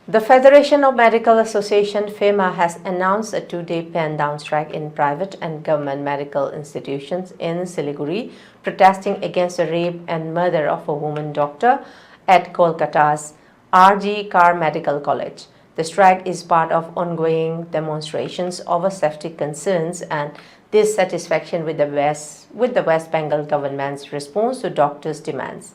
The Federation of Medical Association FEMA has announced a two-day pen-down strike in private and government medical institutions in Siliguri, protesting against the rape and murder of a woman doctor at Kolkata's Siliguri Medical College. The strike is part of ongoing demonstrations over safety concerns and dissatisfaction with the West Bengal government's response to doctors' demands.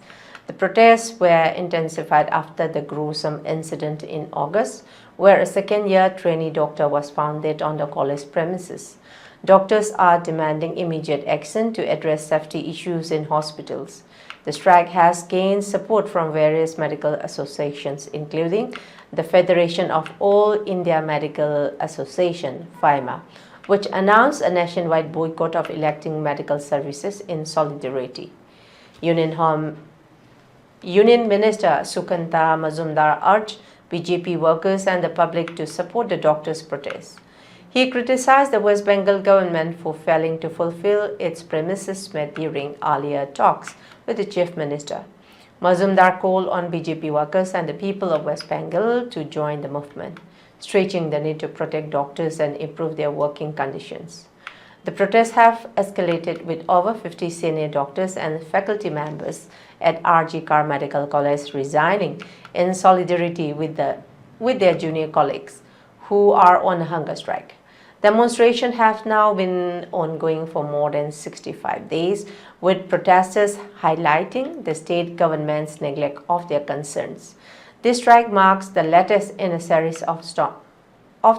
The protests were intensified after the gruesome incident in August, where a second-year trainee doctor was found dead on the college premises. Doctors are demanding immediate action to address safety issues in hospitals. The strike has gained support from various medical associations, including the Federation of All India Medical Association (FEMA), which announced a nationwide boycott of electing medical services in solidarity. Union Minister Sukanta Majumdar urged BJP workers and the public to support the doctors' protests. He criticized the West Bengal government for failing to fulfill its promises made during earlier talks with the Chief Minister. Majumdar called on BJP workers and the people of West Bengal to join the movement, stressing the need to protect doctors and improve their working conditions. The protests have escalated with over 50 senior doctors and faculty members at Siliguri Medical College resigning in solidarity with their junior colleagues who are on a hunger strike. Demonstrations have now been ongoing for more than 65 days, with protesters highlighting the state government's neglect of their concerns. This strike marks the latest in a series of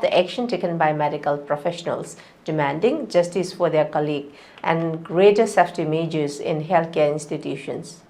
the action taken by medical professionals demanding justice for their colleagues and greater safety measures in healthcare institutions.